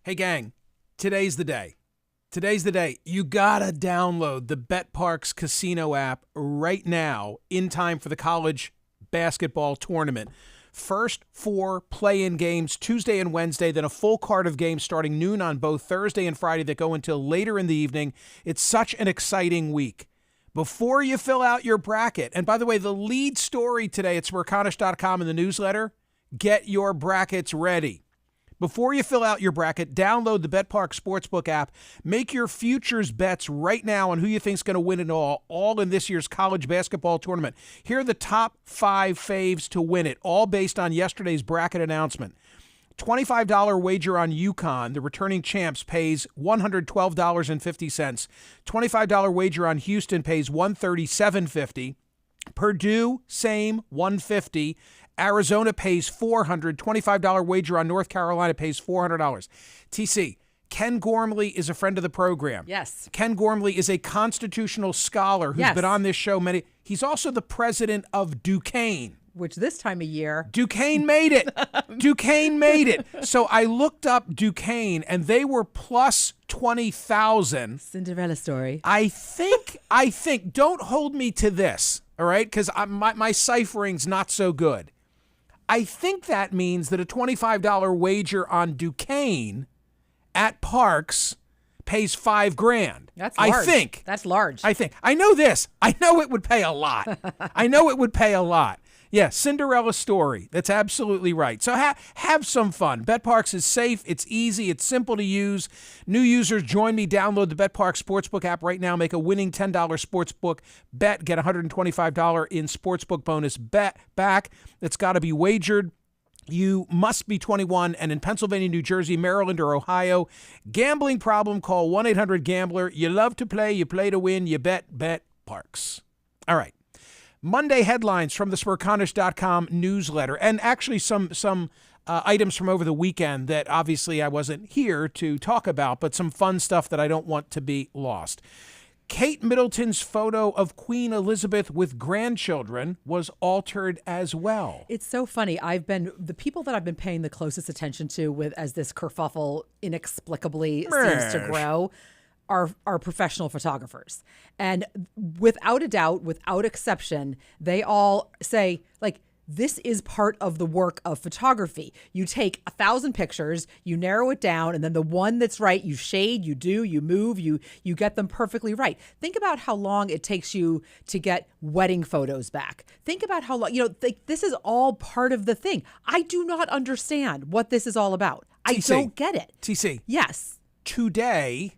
Hey, gang, today's the day. Today's the day. You gotta download the BetParx Casino app right now in time for the college basketball tournament. First 4 play-in games Tuesday and Wednesday, then a full card of games starting noon on both Thursday and Friday that go until later in the evening. It's such an exciting week. Before you fill out your bracket, and by the way, the lead story today at Smerconish.com in the newsletter, get your brackets ready. Before you fill out your bracket, download the BetParx Sportsbook app. Make your futures bets right now on who you think is going to win it all in this year's college basketball tournament. Here are the top 5 faves to win it, all based on yesterday's bracket announcement. $25 wager on UConn, the returning champs, pays $112.50. $25 wager on Houston pays $137.50. Purdue, same, $150. Arizona pays $400. $25 wager on North Carolina pays $400. TC, Ken Gormley is a friend of the program. Yes. Ken Gormley is a constitutional scholar who's been on this show many. He's also the president of Duquesne. Which this time of year. Duquesne made it. Duquesne made it. So I looked up Duquesne, and they were plus 20,000. Cinderella story. I think, don't hold me to this, all right? Because my ciphering's not so good. I think that means that a $25 wager on Duquesne at Parks pays $5,000. That's large. I think. That's large. I know this. I know it would pay a lot. Yeah, Cinderella story. That's absolutely right. So have some fun. BetParx is safe. It's easy. It's simple to use. New users, join me. Download the BetParx Sportsbook app right now. Make a winning $10 sportsbook bet. Get $125 in sportsbook bonus bet back. It's got to be wagered. You must be 21 and in Pennsylvania, New Jersey, Maryland, or Ohio. Gambling problem, call 1-800-GAMBLER. You love to play. You play to win. You bet Parks. All right. Monday headlines from the Smerconish.com newsletter, and actually some items from over the weekend that obviously I wasn't here to talk about, but some fun stuff that I don't want to be lost. Kate Middleton's photo of Queen Elizabeth with grandchildren was altered as well. It's so funny. The people that I've been paying the closest attention to as this kerfuffle inexplicably seems to grow are professional photographers. And without a doubt, without exception, they all say, like, this is part of the work of photography. You take 1,000 pictures, you narrow it down, and then the one that's right, you shade, you move, you get them perfectly right. Think about how long it takes you to get wedding photos back. Think about how long, this is all part of the thing. I do not understand what this is all about. I don't get it. TC. Yes. Today,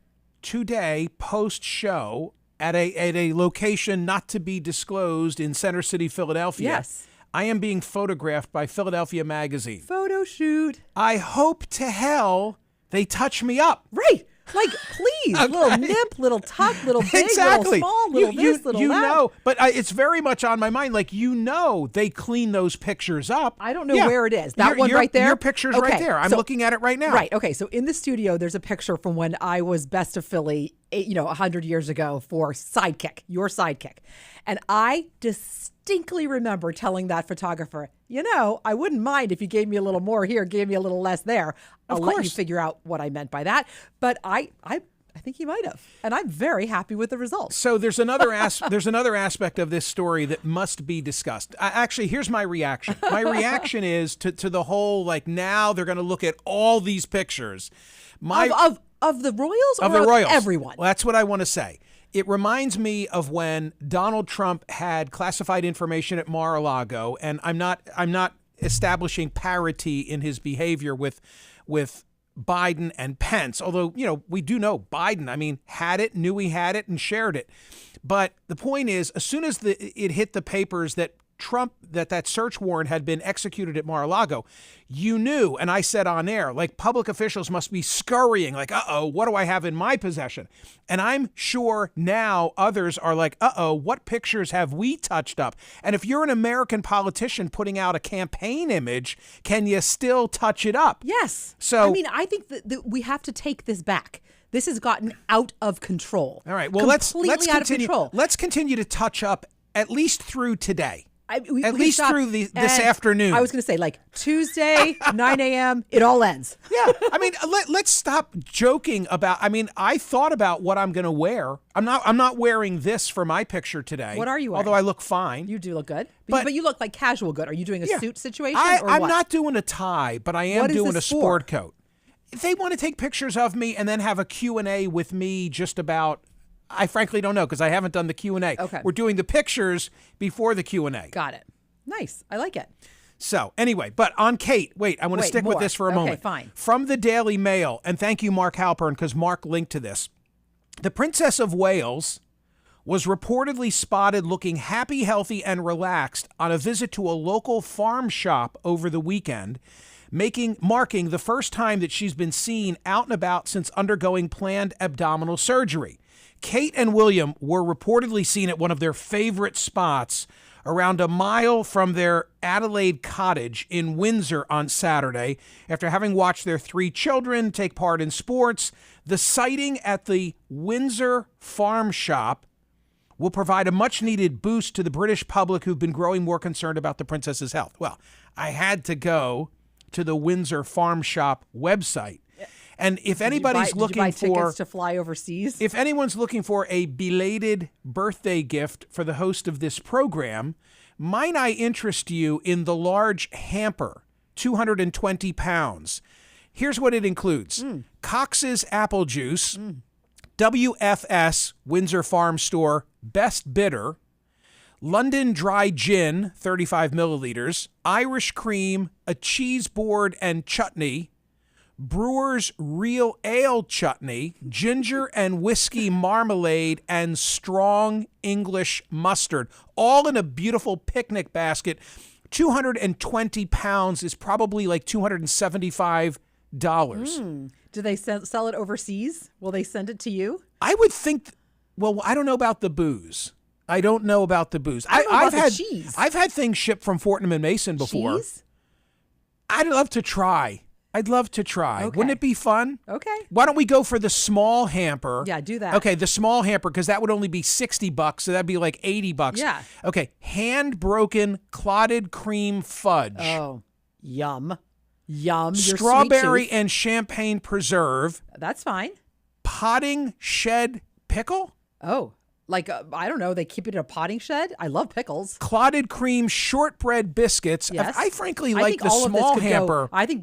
post-show, at a location not to be disclosed in Center City, Philadelphia. Yes. I am being photographed by Philadelphia Magazine. Photo shoot. I hope to hell they touch me up. Right. Like, please, okay. Little nip, little tuck, little big, exactly. little small, little this, little that. Know, but it's very much on my mind. Like, they clean those pictures up. I don't know where it is. That one right there? Your picture's right there. I'm looking at it right now. Right. Okay. So in the studio, there's a picture from when I was Best of Philly, 100 years ago for your sidekick. And I distinctly remember telling that photographer, I wouldn't mind if you gave me a little more here, gave me a little less there. I'll let you figure out what I meant by that. But I think he might have. And I'm very happy with the results. So there's another aspect of this story that must be discussed. Actually, here's my reaction. My reaction is to the whole, like, now they're going to look at all these pictures. Of the royals or of the royals. Everyone? Well, that's what I want to say. It reminds me of when Donald Trump had classified information at Mar-a-Lago, and I'm not establishing parity in his behavior with Biden and Pence, although, we do know Biden, had it, knew he had it, and shared it. But the point is, as soon as it hit the papers that Trump, that search warrant had been executed at Mar-a-Lago, you knew, and I said on air, like, public officials must be scurrying, like, what do I have in my possession? And I'm sure now others are like, what pictures have we touched up? And if you're an American politician putting out a campaign image, can you still touch it up? Yes. So, I think that we have to take this back. This has gotten out of control. All right. Well, let's continue. Out of control. Let's continue to touch up at least through today. We At can least stop. through this And afternoon. I was going to say, like, Tuesday, 9 a.m., it all ends. Yeah, I mean, let's stop joking about. I mean, I thought about what I'm going to wear. I'm not wearing this for my picture today. What are you wearing? Although I look fine. You do look good. But you look like casual good. Are you doing a suit situation or I'm what? not doing a tie, but I am What is doing a this sport for? coat. If they want to take pictures of me and then have a Q&A with me just about, I frankly don't know because I haven't done the Q&A. Okay. We're doing the pictures before the Q&A. Got it. Nice. I like it. So anyway, but on Kate, I want to stick with more. this for a Okay, moment. fine. From the Daily Mail, and thank you, Mark Halpern, because Mark linked to this. The Princess of Wales was reportedly spotted looking happy, healthy, and relaxed on a visit to a local farm shop over the weekend, marking the first time that she's been seen out and about since undergoing planned abdominal surgery. Kate and William were reportedly seen at one of their favorite spots around a mile from their Adelaide cottage in Windsor on Saturday after having watched their 3 children take part in sports. The sighting at the Windsor farm shop will provide a much-needed boost to the British public who've been growing more concerned about the princess's health. Well, I had to go to the Windsor farm shop website. And if anybody's looking did you buy for tickets to fly overseas, if anyone's looking for a belated birthday gift for the host of this program, might I interest you in the large hamper, 220 pounds. Here's what it includes. Cox's apple juice, WFS, Windsor Farm Store, best bidder, London dry gin, 35 milliliters, Irish cream, a cheese board and chutney, Brewer's Real Ale chutney, ginger and whiskey marmalade, and strong English mustard, all in a beautiful picnic basket. 220 pounds is probably like $275. do they sell it overseas? Will they send it to you? I would think, well, I don't know about the booze. I don't know about the booze. I don't know I've about had the cheese. I've had things shipped from Fortnum and Mason before. Cheese? I'd love to try. Okay. Wouldn't it be fun? Okay. Why don't we go for the small hamper? Yeah, do that. Okay, the small hamper, because that would only be $60, so that'd be like $80. Yeah. Okay, hand-broken clotted cream fudge. Oh, yum. Yum. Your Strawberry sweet tooth. and champagne preserve. That's fine. Potting shed pickle. Oh, like, I don't know. They keep it in a potting shed. I love pickles. Clotted cream shortbread biscuits. Yes. I frankly I like think the all of this small could go- hamper. I think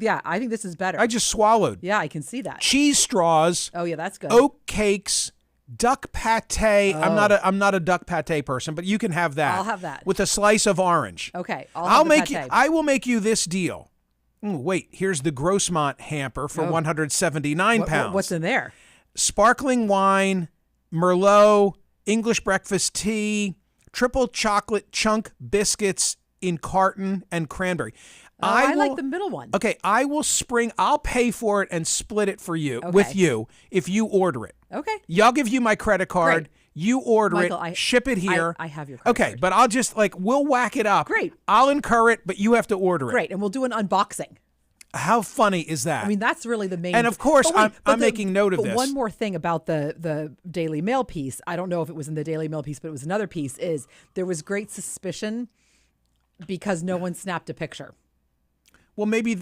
this is better. I just swallowed. Yeah, I can see that. Cheese straws. Oh, yeah, that's good. Oat cakes, duck pate. I'm not a duck pate person, but you can have that. I'll have that. with a slice of orange. Okay, I'll make the you. pate. I will make you this deal. Wait, here's the Grossmont hamper for 179 pounds. What's in there? Sparkling wine, Merlot, English breakfast tea, triple chocolate chunk biscuits in carton, and cranberry. I like the middle one. Okay, I'll pay for it and split it for you with you if you order it. Okay. I'll give you my credit card. Great. You order Michael, it, ship it here. I have your credit Okay, card. but I'll just we'll whack it up. Great. I'll incur it, but you have to order it. Great, and we'll do an unboxing. How funny is that? I mean, that's really the main. And of course, But wait, I'm making note of but this. One more thing about the Daily Mail piece. I don't know if it was in the Daily Mail piece, but it was another piece. Is there was great suspicion because no one snapped a picture. Well, maybe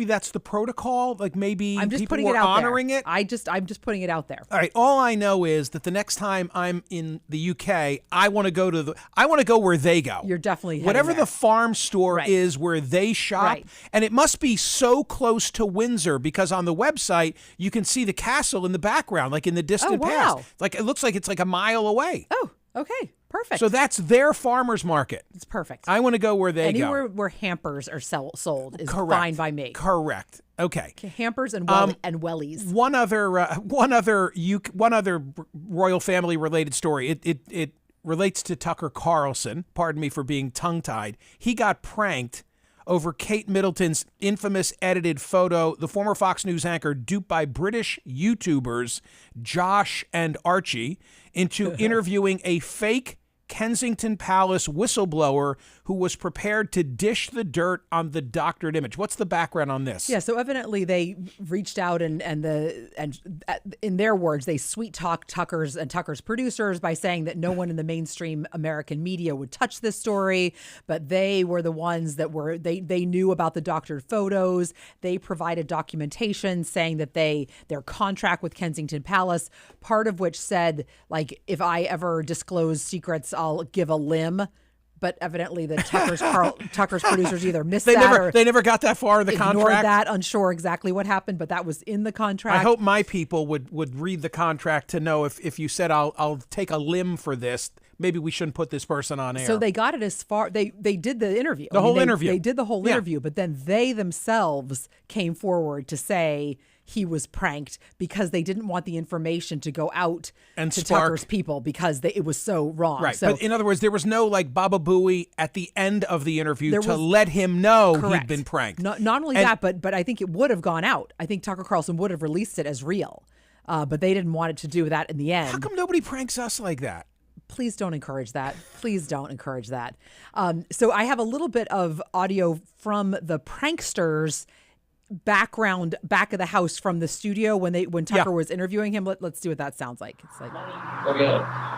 that's the protocol. Like maybe I'm just people putting were it out honoring there. it. I'm just putting it out there. All right. All I know is that the next time I'm in the UK, I want to go where they go. You're definitely heading whatever there. the farm store Right. is where they shop, Right. and it must be so close to Windsor because on the website you can see the castle in the background, like in the distant Oh, wow. past. Like it looks like it's like a mile away. Oh, okay, perfect. So that's their farmers market. it's perfect. I want to go where they Anywhere go. where hampers are sold is Correct. fine by me. Correct. Okay. Hampers and and wellies. One other royal family related story. It relates to Tucker Carlson. Pardon me for being tongue-tied. He got pranked over Kate Middleton's infamous edited photo. The former Fox News anchor duped by British YouTubers Josh and Archie into interviewing a fake Kensington Palace whistleblower who was prepared to dish the dirt on the doctored image. What's the background on this? Yeah, so evidently they reached out and in their words, they sweet talked Tucker's producers by saying that no one in the mainstream American media would touch this story, but they were the ones that they knew about the doctored photos. They provided documentation saying that their contract with Kensington Palace, part of which said, like, if I ever disclose secrets, I'll give a limb. But evidently the Tucker's producers either missed or they never got that far in the ignored contract. that, unsure exactly what happened, but that was in the contract. I hope my people would read the contract to know if you said I'll take a limb for this, maybe we shouldn't put this person on air. So they got it as far, they did the interview. Interview. They did the whole interview, but then they themselves came forward to say he was pranked because they didn't want the information to go out and to spark Tucker's people because it was so wrong. Right. So, but in other words, there was no like Baba Booey at the end of the interview to let him know he'd been pranked. Not only that, but I think it would have gone out. I think Tucker Carlson would have released it as real, but they didn't want it to do that in the end. How come nobody pranks us like that? Please don't encourage that. Please don't encourage that. So I have a little bit of audio from the pranksters back of the house from the studio when Tucker was interviewing him. Let's see what that sounds like. It's like,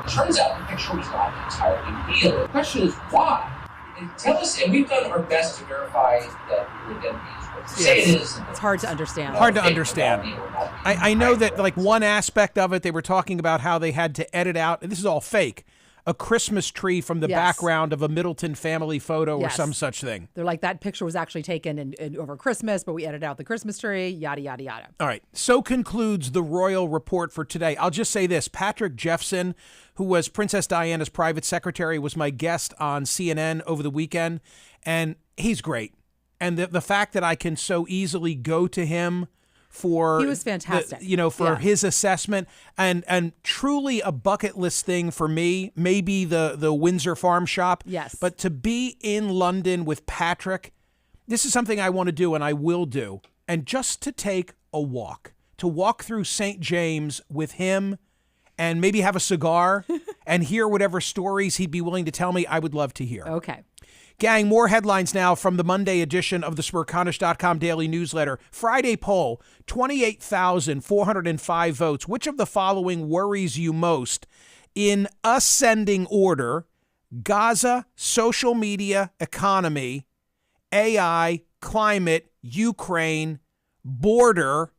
turns out the picture was not entirely real. The question is why? And tell us, and we've done our best to verify that the identity is what you say it is. It's hard to understand. I know that like one aspect of it, they were talking about how they had to edit out, and this is all fake, a Christmas tree from the background of a Middleton family photo or some such thing. They're like, that picture was actually taken in over Christmas, but we edited out the Christmas tree, yada, yada, yada. All right. So concludes the royal report for today. I'll just say this. Patrick Jeffson, who was Princess Diana's private secretary, was my guest on CNN over the weekend, and he's great. And the fact that I can so easily go to him for he was fantastic. His assessment and truly a bucket list thing for me, maybe the Windsor Farm Shop. Yes. But to be in London with Patrick, this is something I want to do and I will do. And just to take a walk, to walk through St. James with him and maybe have a cigar and hear whatever stories he'd be willing to tell me, I would love to hear. Okay. Gang, more headlines now from the Monday edition of the Smerconish.com daily newsletter. Friday poll, 28,405 votes. Which of the following worries you most? In ascending order: Gaza, social media, economy, AI, climate, Ukraine, border,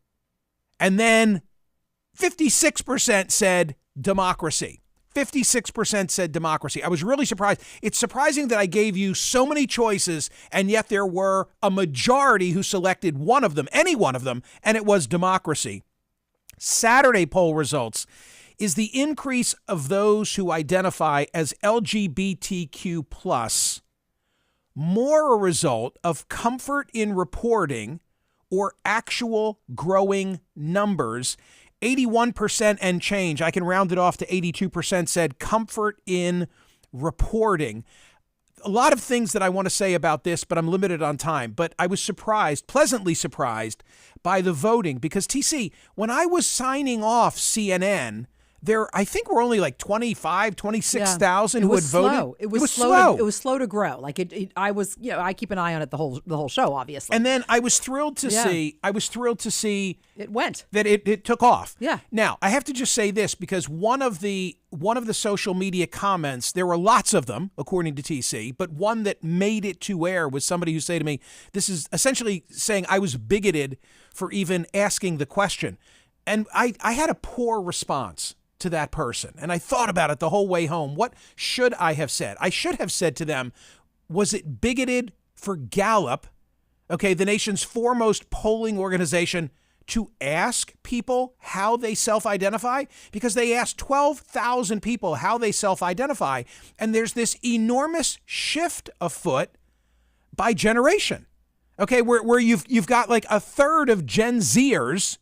and then 56% said democracy. 56% said democracy. I was really surprised. It's surprising that I gave you so many choices, and yet there were a majority who selected one of them, any one of them, and it was democracy. Saturday poll results is the increase of those who identify as LGBTQ+, more a result of comfort in reporting or actual growing numbers. 81% and change, I can round it off to 82%, said comfort in reporting. A lot of things that I want to say about this, but I'm limited on time. But I was surprised, pleasantly surprised, by the voting because, TC, when I was signing off CNN, I think were only like 26,000 who had voted. It was slow. It was slow to grow. Like I was, I keep an eye on it the whole show, obviously. And then I was thrilled to see it went. That it took off. Yeah. Now, I have to just say this because one of the social media comments, there were lots of them, according to TC, but one that made it to air was somebody who said to me, this is essentially saying I was bigoted for even asking the question. And I had a poor response to that person. And I thought about it the whole way home. What should I have said? I should have said to them, was it bigoted for Gallup, okay, the nation's foremost polling organization, to ask people how they self-identify? Because they asked 12,000 people how they self-identify. And there's this enormous shift afoot by generation. Okay, where you've got like a third of Gen Zers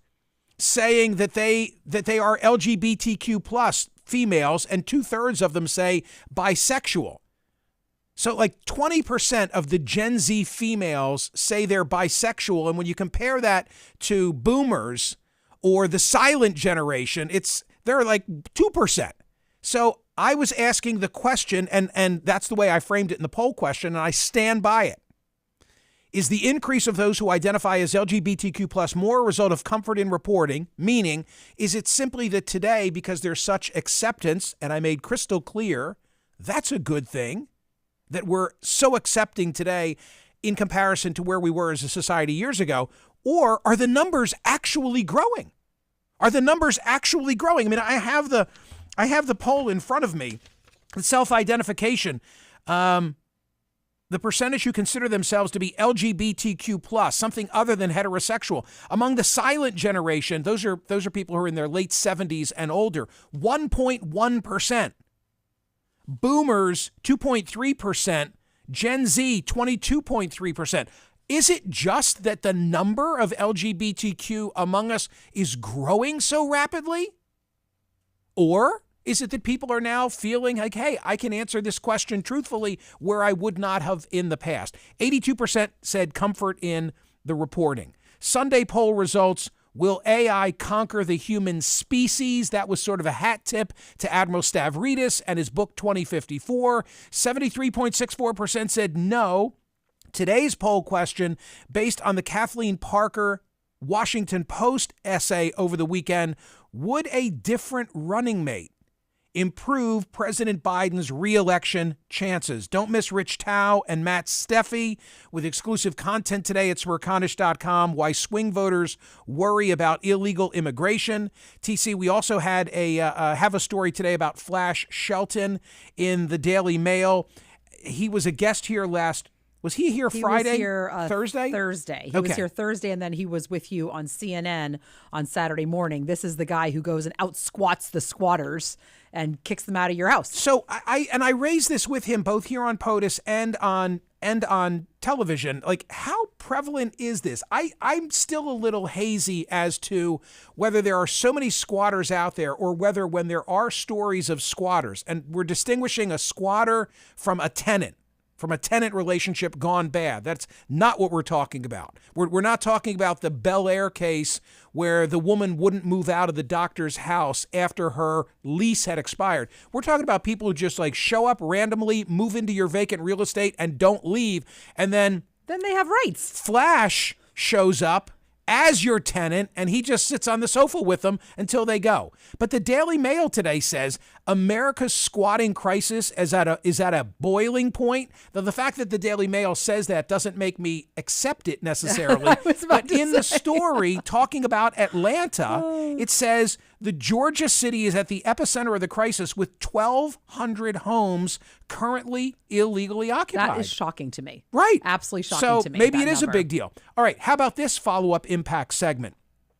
saying that they are LGBTQ plus females, and 2/3 of them say bisexual. So like 20% of the Gen Z females say they're bisexual. And when you compare that to boomers or the silent generation, they're like 2%. So I was asking the question, and that's the way I framed it in the poll question, and I stand by it. Is the increase of those who identify as LGBTQ plus more a result of comfort in reporting? Meaning, is it simply that today, because there's such acceptance, and I made crystal clear, that's a good thing, that we're so accepting today in comparison to where we were as a society years ago? Or are the numbers actually growing? Are the numbers actually growing? I mean, I have the poll in front of me, the self-identification. The percentage who consider themselves to be LGBTQ plus, something other than heterosexual. Among the silent generation, those are people who are in their late 70s and older, 1.1%. Boomers, 2.3%. Gen Z, 22.3%. Is it just that the number of LGBTQ among us is growing so rapidly? Or is it that people are now feeling like, hey, I can answer this question truthfully where I would not have in the past? 82% said comfort in the reporting. Sunday poll results, will AI conquer the human species? That was sort of a hat tip to Admiral Stavridis and his book 2054. 73.64% said no. Today's poll question, based on the Kathleen Parker Washington Post essay over the weekend, would a different running mate improve President Biden's re-election chances? Don't miss Rich Tao and Matt Steffi with exclusive content today at Smerconish.com. Why swing voters worry about illegal immigration. TC, we also had have a story today about Flash Shelton in the Daily Mail. He was a guest here Was he here Friday? He was here Thursday? Thursday. He was here Thursday, and then he was with you on CNN on Saturday morning. This is the guy who goes and out-squats the squatters and kicks them out of your house. So I raised this with him both here on POTUS and on television. Like, how prevalent is this? I'm still a little hazy as to whether there are so many squatters out there, or whether when there are stories of squatters, and we're distinguishing a squatter from a tenant relationship gone bad. That's not what we're talking about. We're not talking about the Bel Air case where the woman wouldn't move out of the doctor's house after her lease had expired. We're talking about people who just like show up randomly, move into your vacant real estate and don't leave. And then they have rights. Flash shows up as your tenant, and he just sits on the sofa with them until they go. But the Daily Mail today says America's squatting crisis is at a boiling point. Though the fact that the Daily Mail says that doesn't make me accept it necessarily. But in the story talking about Atlanta, it says the Georgia city is at the epicenter of the crisis with 1,200 homes currently illegally occupied. That is shocking to me. Right. Absolutely shocking to me. So maybe it is a big deal. All right. How about this follow-up impact segment?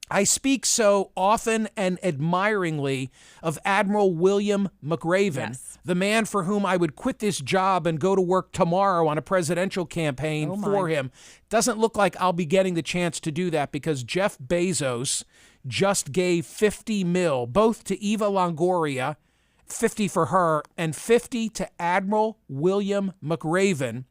I speak so often and admiringly of Admiral William McRaven, the man for whom I would quit this job and go to work tomorrow on a presidential campaign for him. Doesn't look like I'll be getting the chance to do that because Jeff Bezos just gave $50 million, both to Eva Longoria, 50 for her, and 50 to Admiral William McRaven.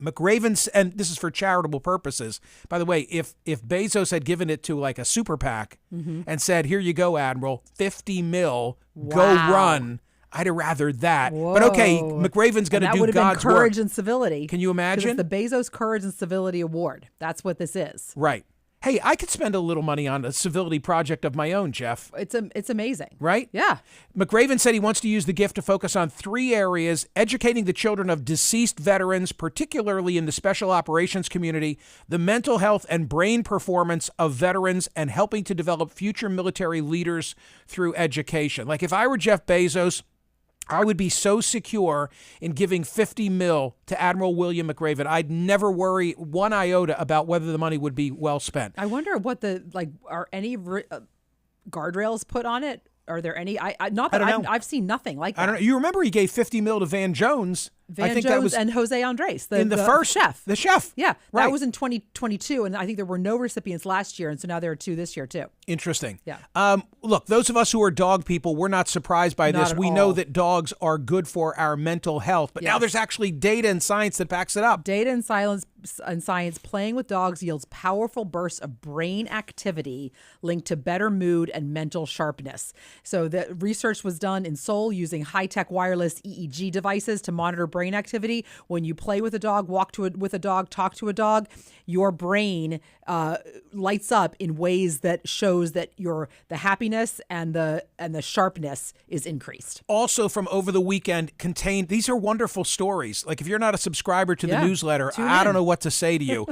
McRaven's, and this is for charitable purposes. By the way, if Bezos had given it to like a super PAC and said, here you go, Admiral, 50 million, go run, I'd have rather that. Whoa. But okay, McRaven's going to do God's work. That would have been courage and civility. Can you imagine? It's the Bezos Courage and Civility Award. That's what this is. Right. Hey, I could spend a little money on a civility project of my own, Jeff. It's amazing. Right? Yeah. McRaven said he wants to use the gift to focus on 3 areas: educating the children of deceased veterans, particularly in the special operations community, the mental health and brain performance of veterans, and helping to develop future military leaders through education. Like, if I were Jeff Bezos, I would be so secure in giving $50 million to Admiral William McRaven. I'd never worry one iota about whether the money would be well spent. I wonder what are any guardrails put on it? Are there any? I've seen nothing like that. I don't know. You remember he gave $50 million to Van Jones Van think Jones that was and Jose Andres, in the first chef. The chef. Yeah, Right. that was in 2022, and I think there were no recipients last year, and so now there are 2 this year too. Interesting. Yeah. Look, those of us who are dog people, we're not surprised by Not this. at We know all. that dogs are good for our mental health, but now Yes. there's actually data and science that backs it up. Data and science playing with dogs yields powerful bursts of brain activity linked to better mood and mental sharpness. So the research was done in Seoul using high-tech wireless EEG devices to monitor brain activity. When you play with a dog, with a dog, talk to a dog, your brain lights up in ways that shows that the happiness and the sharpness is increased. Also from over the weekend these are wonderful stories. Like if you're not a subscriber to the Yeah. newsletter, Tune I in. don't know what to say to you.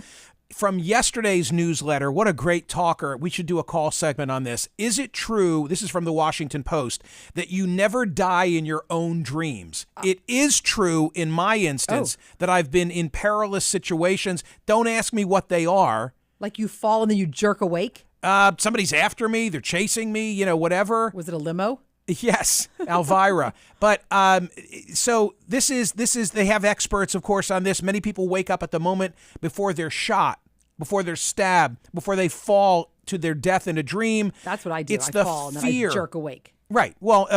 From yesterday's newsletter, what a great talker. We should do a call segment on this. Is it true, this is from the Washington Post, that you never die in your own dreams? It is true in my instance that I've been in perilous situations. Don't ask me what they are. Like you fall and then you jerk awake? Somebody's after me, they're chasing me, whatever. Was it a limo? Yes, Elvira. But so this is they have experts, of course, on this. Many people wake up at the moment before they're shot, before they're stabbed, before they fall to their death in a dream. That's what I do. It's I the fall and fear. then I jerk awake. Right. Well,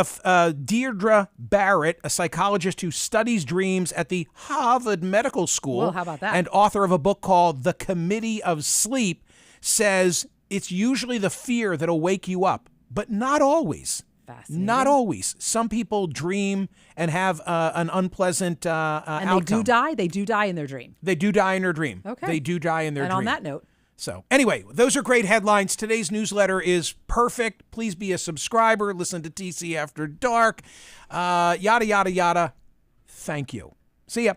Deirdre Barrett, a psychologist who studies dreams at the Harvard Medical School, Well, how about that? and author of a book called The Committee of Sleep, says it's usually the fear that'll wake you up, but not always. Fascinating. Not always. Some people dream and have an unpleasant And outcome. they do die? They do die in their dream. They do die in their dream. Okay. They do die in their And dream. on that note, So anyway, those are great headlines. Today's newsletter is perfect. Please be a subscriber. Listen to TC After Dark. Yada, yada, yada. Thank you. See ya.